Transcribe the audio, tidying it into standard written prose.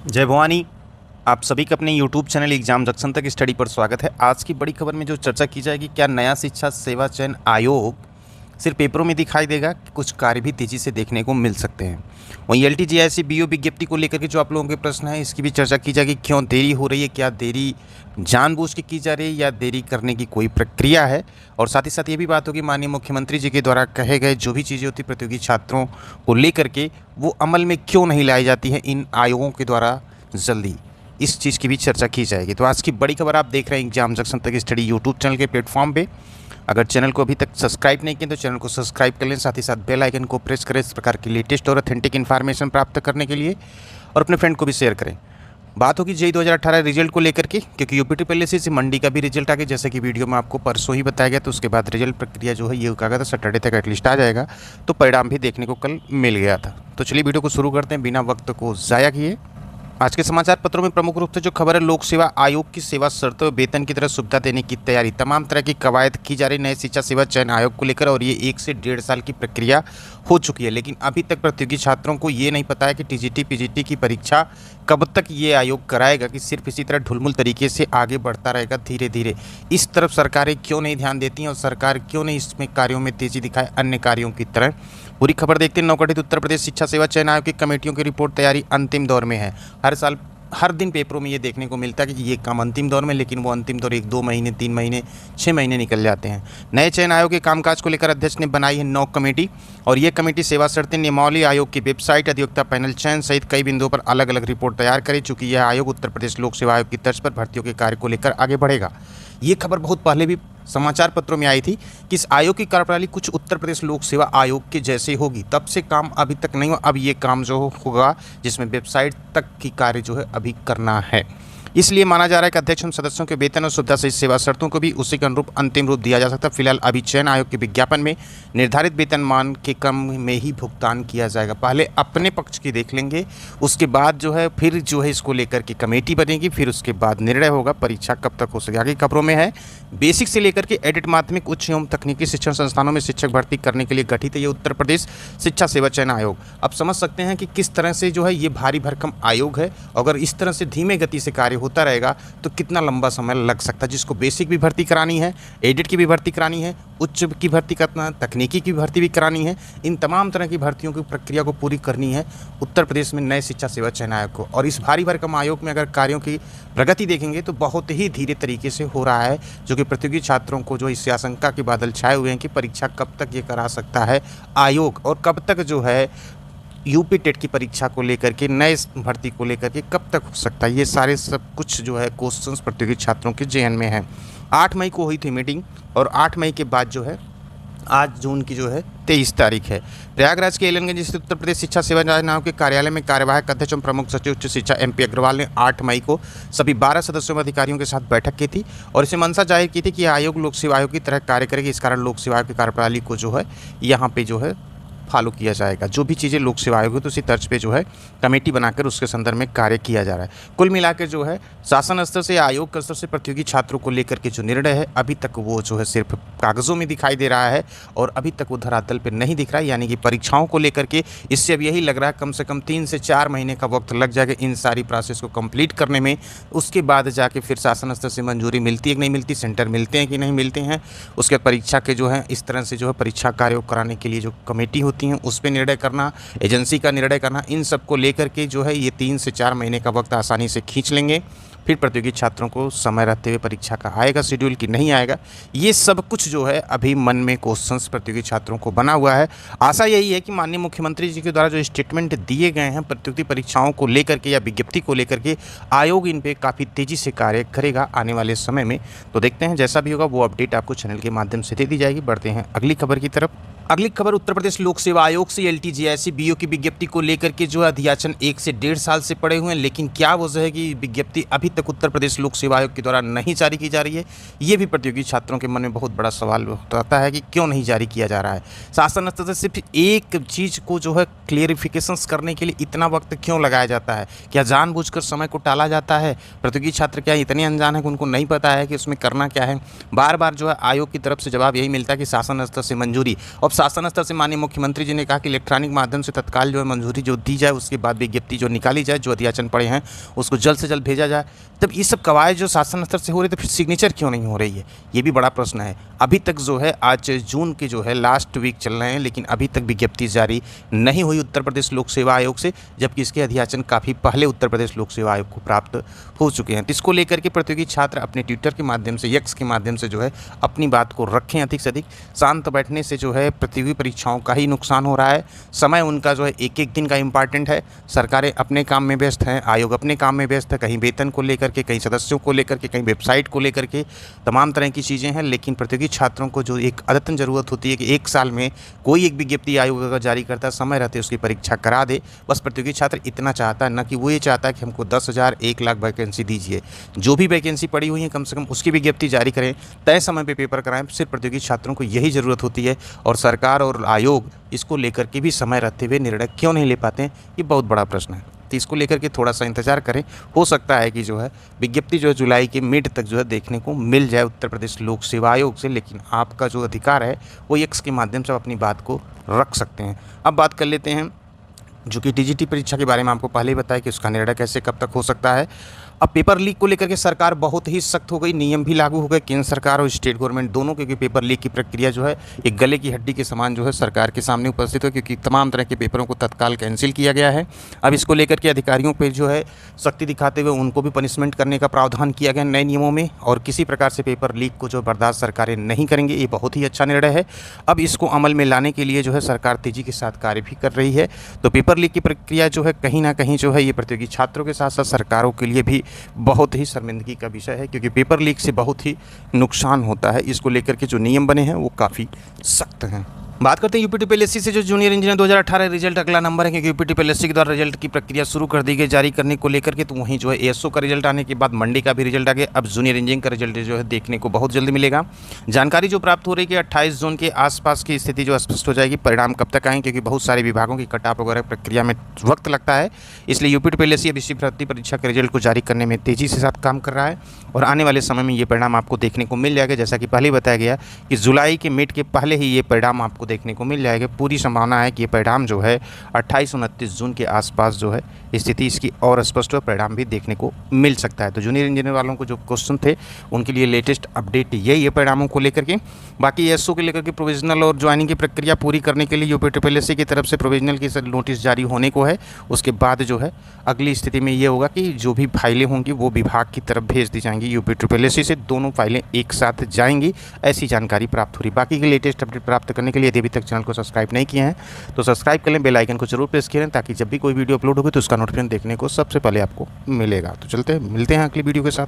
जय भवानी। आप सभी का अपने YouTube चैनल एग्जाम जंक्शन तक स्टडी पर स्वागत है। आज की बड़ी खबर में जो चर्चा की जाएगी, क्या नया शिक्षा सेवा चयन आयोग सिर्फ पेपरों में दिखाई देगा, कुछ कार्य भी तेजी से देखने को मिल सकते हैं। वहीं LTJIC BO विज्ञप्ति को लेकर के जो आप लोगों के प्रश्न है, इसकी भी चर्चा की जाएगी। क्यों देरी हो रही है, क्या देरी जानबूझ के की जा रही है या देरी करने की कोई प्रक्रिया है, और साथ ही साथ ये भी बात होगी माननीय मुख्यमंत्री जी के द्वारा कहे गए जो भी चीज़ें होती प्रतियोगी छात्रों को लेकर के वो अमल में क्यों नहीं लाई जाती हैं इन आयोगों के द्वारा जल्दी, इस चीज़ की भी चर्चा की जाएगी। तो आज की बड़ी खबर आप देख रहे हैं एग्जाम जंक्शन तक स्टडी यूट्यूब चैनल के प्लेटफॉर्म पे। अगर चैनल को अभी तक सब्सक्राइब नहीं किया तो चैनल को सब्सक्राइब कर लें, साथ ही साथ बेल आइकन को प्रेस करें इस प्रकार की लेटेस्ट और ऑथेंटिक इन्फॉर्मेशन प्राप्त करने के लिए, और अपने फ्रेंड को भी शेयर करें। बात होगी JEE 2018 रिजल्ट को लेकर के, क्योंकि यूपी ट्रिपल मंडी का भी रिजल्ट आ गया, जैसे कि वीडियो में आपको परसों ही बताया गया। तो उसके बाद रिजल्ट प्रक्रिया जो है ये कहा गया था सैटरडे तक एटलीस्ट आ जाएगा, तो परिणाम भी देखने को कल मिल गया था। तो चलिए वीडियो को शुरू करते हैं बिना वक्त को ज़ाया किए। आज के समाचार पत्रों में प्रमुख रूप से जो खबर है, लोक सेवा आयोग की सेवा शर्तों वेतन की तरह सुविधा देने की तैयारी, तमाम तरह की कवायद की जा रही नए शिक्षा सेवा चयन आयोग को लेकर, और ये 1 से 1.5 साल की प्रक्रिया हो चुकी है। लेकिन अभी तक प्रतियोगी छात्रों को ये नहीं पता है कि TGT PGT की परीक्षा कब तक ये आयोग कराएगा, कि सिर्फ इसी तरह ढुलमुल तरीके से आगे बढ़ता रहेगा धीरे धीरे। इस तरफ सरकारें क्यों नहीं ध्यान देती हैं और सरकार क्यों नहीं इसमें कार्यों में तेजी दिखाए अन्य कार्यों की तरह। पूरी खबर देखते हैं। नवगठित उत्तर प्रदेश शिक्षा सेवा चयन आयोग की कमेटियों की रिपोर्ट तैयारी अंतिम दौर में है। हर साल हर दिन पेपरों में ये देखने को मिलता है कि ये काम अंतिम दौर में, लेकिन वो अंतिम दौर 1-2 महीने 3 महीने 6 महीने निकल जाते हैं। नए चयन आयोग के कामकाज को लेकर अध्यक्ष ने बनाई है 9 कमेटी, और ये कमेटी सेवा शर्तें, नियमावली, आयोग की वेबसाइट, अधिवक्ता पैनल चयन सहित कई बिंदुओं पर अलग अलग रिपोर्ट तैयार करे। चूँकि यह आयोग उत्तर प्रदेश लोक सेवा आयोग की तर्ज पर भर्तियों के कार्य को लेकर आगे बढ़ेगा। ये खबर बहुत पहले भी समाचार पत्रों में आई थी कि इस आयोग की कार्यप्रणाली कुछ उत्तर प्रदेश लोक सेवा आयोग के जैसे होगी। तब से काम अभी तक नहीं हुआ। अब ये काम जो होगा जिसमें वेबसाइट तक की कार्य जो है अभी करना है। इसलिए माना जा रहा है कि अध्यक्ष उन सदस्यों के वेतन और सुविधा सहित सेवा शर्तों को भी उसी के अनुरूप अंतिम रूप दिया जा सकता है। फिलहाल अभी चयन आयोग के विज्ञापन में निर्धारित वेतनमान के कम में ही भुगतान किया जाएगा। पहले अपने पक्ष की देख लेंगे, उसके बाद जो है फिर जो है इसको लेकर के कमेटी बनेगी, फिर उसके बाद निर्णय होगा परीक्षा कब तक हो सके। आगे खबरों में है, बेसिक से लेकर के एडेड माध्यमिक, उच्च एवं तकनीकी शिक्षण संस्थानों में शिक्षक भर्ती करने के लिए गठित है ये उत्तर प्रदेश शिक्षा सेवा चयन आयोग। अब समझ सकते हैं कि किस तरह से जो है ये भारी भरकम आयोग है। अगर इस तरह से धीमे गति से कार्य होता रहेगा तो कितना लंबा समय लग सकता है। जिसको बेसिक भी भर्ती करानी है, एडेड की भी भर्ती करानी है, उच्च की भर्ती करना, तकनीकी की भर्ती भी करानी है, इन तमाम तरह की भर्तियों की प्रक्रिया को पूरी करनी है उत्तर प्रदेश में नए शिक्षा सेवा चयन आयोग को। और इस भारी भरकम आयोग में अगर कार्यों की प्रगति देखेंगे तो बहुत ही धीरे तरीके से हो रहा है, जो कि प्रतियोगी छात्रों को जो इससे आशंका के बादल छाए हुए हैं कि परीक्षा कब तक ये करा सकता है आयोग, और कब तक जो है यूपी टेट की परीक्षा को लेकर के, नए भर्ती को लेकर के कब तक हो सकता है। ये सारे सब कुछ जो है क्वेश्चंस प्रतियोगी छात्रों के जेएन में है। 8 मई को हुई थी मीटिंग, और 8 मई के बाद जो है आज जून की जो है 23 तारीख है। प्रयागराज के एलनगंज स्थित उत्तर प्रदेश शिक्षा सेवा चयन आयोग के कार्यालय में कार्यवाहक अध्यक्ष एवं प्रमुख सचिव उच्च शिक्षा MP अग्रवाल ने 8 मई को सभी 12 सदस्यों व अधिकारियों के साथ बैठक की थी, और इसे मंशा जाहिर की थी कि यह आयोग लोक सेवा आयोग की तरह कार्य करेगी। इस कारण लोक सेवा आयोग की कार्यप्रणाली को जो है यहाँ पे जो है फॉलो किया जाएगा। जो भी चीज़ें लोक सेवा आयोग है तो उसी तर्ज पे जो है कमेटी बनाकर उसके संदर्भ में कार्य किया जा रहा है। कुल मिलाकर जो है शासन स्तर से, आयोग के स्तर से प्रतियोगी छात्रों को लेकर के जो निर्णय है अभी तक वो जो है सिर्फ कागज़ों में दिखाई दे रहा है, और अभी तक वो धरातल पर नहीं दिख रहा है। यानी कि परीक्षाओं को लेकर के इससे अब यही लग रहा है कम से कम 3 से 4 महीने का वक्त लग जाएगा इन सारी प्रोसेस को कंप्लीट करने में। उसके बाद जाके फिर शासन स्तर से मंजूरी मिलती है कि नहीं मिलती, सेंटर मिलते हैं कि नहीं मिलते हैं, उसके बाद परीक्षा के जो है इस तरह से जो है परीक्षा कार्य कराने के लिए जो कमेटी होती हैं उस पर निर्णय करना, एजेंसी का निर्णय करना, इन सब को लेकर के जो है ये 3 से 4 महीने का वक्त आसानी से खींच लेंगे। फिर प्रतियोगी छात्रों को समय रहते हुए परीक्षा का आएगा शेड्यूल कि नहीं आएगा, ये सब कुछ जो है अभी मन में क्वेश्चंस प्रतियोगी छात्रों को बना हुआ है। आशा यही है कि माननीय मुख्यमंत्री जी के द्वारा जो स्टेटमेंट दिए गए हैं प्रतियोगी परीक्षाओं को लेकर के या विज्ञप्ति को लेकर के, आयोग इन पे काफ़ी तेज़ी से कार्य करेगा आने वाले समय में। तो देखते हैं, जैसा भी होगा वो अपडेट आपको चैनल के माध्यम से दे दी जाएगी। बढ़ते हैं अगली खबर की तरफ। अगली खबर उत्तर प्रदेश लोक सेवा आयोग से LTJIC BO की विज्ञप्ति को लेकर के जो है अध्याचन 1 से 1.5 साल से पड़े हुए हैं। लेकिन क्या वजह है कि विज्ञप्ति अभी तक उत्तर प्रदेश लोक सेवा आयोग के द्वारा नहीं जारी की जा रही है, ये भी प्रतियोगी छात्रों के मन में बहुत बड़ा सवाल उठाता है कि क्यों नहीं जारी किया जा रहा है। शासन स्तर से सिर्फ एक चीज़ को जो है क्लियरिफिकेशंस करने के लिए इतना वक्त क्यों लगाया जाता है? क्या जानबूझकर समय को टाला जाता है? प्रतियोगी छात्र क्या इतने अनजान है कि उनको नहीं पता है कि उसमें करना क्या है? बार बार जो है आयोग की तरफ से जवाब यही मिलता है कि शासन स्तर से मंजूरी। अब शासन स्तर से माननीय मुख्यमंत्री जी ने कहा कि इलेक्ट्रॉनिक माध्यम से तत्काल जो है मंजूरी जो दी जाए, उसके बाद विज्ञप्ति जो निकाली जाए, जो अध्याचन पड़े हैं उसको जल्द से जल्द भेजा जाए। तब ये सब कवायद जो शासन स्तर से हो रही है, तो फिर सिग्नेचर क्यों नहीं हो रही है, ये भी बड़ा प्रश्न है। अभी तक जो है आज जून के जो है लास्ट वीक चल रहे हैं, लेकिन अभी तक विज्ञप्ति जारी नहीं हुई उत्तर प्रदेश लोक सेवा आयोग से, जबकि इसके अध्याचन काफ़ी पहले उत्तर प्रदेश लोक सेवा आयोग को प्राप्त हो चुके हैं। तो इसको लेकर के प्रतियोगी छात्र अपने ट्विटर के माध्यम से, एक्स के माध्यम से जो है अपनी बात को रखें अधिक से अधिक। शांत बैठने से जो है प्रतियोगी परीक्षाओं का ही नुकसान हो रहा है। समय उनका जो है एक एक दिन का इम्पॉर्टेंट है। सरकारें अपने काम में व्यस्त हैं, आयोग अपने काम में व्यस्त है, कहीं वेतन को लेकर के, कहीं सदस्यों को लेकर के, कहीं वेबसाइट को लेकर के, तमाम तरह की चीज़ें हैं। लेकिन प्रतियोगी छात्रों को जो एक अदतन ज़रूरत होती है कि एक साल में कोई एक विज्ञप्ति आयोग अगर जारी करता है, समय रहते उसकी परीक्षा करा दे। बस प्रतियोगी छात्र इतना चाहता है, न कि वो ये चाहता है कि हमको 10,000 1 लाख वैकेंसी दीजिए। जो भी वैकेंसी पड़ी हुई है कम से कम उसकी विज्ञप्ति जारी करें, तय समय पे पेपर कराएं। सिर्फ प्रतियोगी छात्रों को यही ज़रूरत होती है, और सरकार और आयोग इसको लेकर के भी समय रहते हुए निर्णय क्यों नहीं ले पाते हैं, ये बहुत बड़ा प्रश्न है। तो इसको लेकर के थोड़ा सा इंतजार करें। हो सकता है कि जो है विज्ञप्ति जो है जुलाई के मिड तक जो है देखने को मिल जाए उत्तर प्रदेश लोक सेवा आयोग से। लेकिन आपका जो अधिकार है वो एक्स के माध्यम से आप अपनी बात को रख सकते हैं। अब बात कर लेते हैं जो कि टीजीटी परीक्षा के बारे में आपको पहले ही बताया कि उसका निर्णय कैसे कब तक हो सकता है। अब पेपर लीक को लेकर के सरकार बहुत ही सख्त हो गई, नियम भी लागू हो गए केंद्र सरकार और स्टेट गवर्नमेंट दोनों, क्योंकि पेपर लीक की प्रक्रिया जो है एक गले की हड्डी के समान जो है सरकार के सामने उपस्थित है, क्योंकि तमाम तरह के पेपरों को तत्काल कैंसिल किया गया है। अब इसको लेकर के अधिकारियों पर जो है सख्ती दिखाते हुए उनको भी पनिशमेंट करने का प्रावधान किया गया नए नियमों में, और किसी प्रकार से पेपर लीक को जो बर्दाश्त सरकारें नहीं करेंगे। ये बहुत ही अच्छा निर्णय है। अब इसको अमल में लाने के लिए जो है सरकार तेज़ी के साथ कार्य भी कर रही है। तो पेपर लीक की प्रक्रिया जो है कहीं ना कहीं जो है ये प्रतियोगी छात्रों के साथ साथ सरकारों के लिए भी बहुत ही शर्मिंदगी का विषय है, क्योंकि पेपर लीक से बहुत ही नुकसान होता है। इसको लेकर के जो नियम बने हैं वो काफ़ी सख्त हैं। बात करते हैं यूपीटीपीएलएससी से जो जूनियर इंजीनियर 2018 रिजल्ट अगला नंबर है, क्योंकि यूपीटीपीएलएससी के द्वारा रिजल्ट की प्रक्रिया शुरू कर दी गई जारी करने को लेकर के। तो वहीं जो है एएसओ का रिजल्ट आने के बाद मंडे का भी रिजल्ट आ गया। अब जूनियर इंजीनियरिंग का रिजल्ट जो है देखने को बहुत जल्दी मिलेगा। जानकारी जो प्राप्त हो रही है कि 28 जून के आसपास की स्थिति जो स्पष्ट हो जाएगी। परिणाम कब तक आएँ, क्योंकि बहुत सारे विभागों की कट ऑफ वगैरह प्रक्रिया में वक्त लगता है, इसलिए यूपीटीपीएलएससी अब इसी भर्ती परीक्षा के रिजल्ट को जारी करने में तेज़ी से साथ काम कर रहा है, और आने वाले समय में ये परिणाम आपको देखने को मिल जाएगा। जैसा कि पहले बताया गया कि जुलाई के मिड के पहले ही ये परिणाम आपको देखने को मिल जाएगा। पूरी संभावना है कि ये परिणाम जो है 28-29 जून के आसपास जो है स्थिति इसकी और स्पष्ट और परिणाम भी देखने को मिल सकता है। तो जूनियर इंजीनियर वालों को जो क्वेश्चन थे उनके लिए लेटेस्ट अपडेट यही है परिणामों को लेकर के। बाकी एसओ को लेकर के प्रोविजनल और ज्वाइनिंग की प्रक्रिया पूरी करने के लिए यूपीटीपीएलएससी की तरफ से प्रोविजनल की नोटिस जारी होने को है। उसके बाद जो है अगली स्थिति में ये होगा कि जो भी फाइलें होंगी वो विभाग की तरफ भेज दी जाएंगी। यूपीटीपीएलएससी से दोनों फाइलें एक साथ जाएंगी, ऐसी जानकारी प्राप्त हो रही। बाकी की लेटेस्ट अपडेट प्राप्त करने के लिए यदि अभी तक चैनल को सब्सक्राइब नहीं किए हैं तो सब्सक्राइब कर लें, बेल आइकन को जरूर प्रेस करें, ताकि जब भी कोई वीडियो अपलोड होगी तो उसका नोटिफिकेशन देखने को सबसे पहले आपको मिलेगा। तो चलते हैं, मिलते हैं अगली वीडियो के साथ।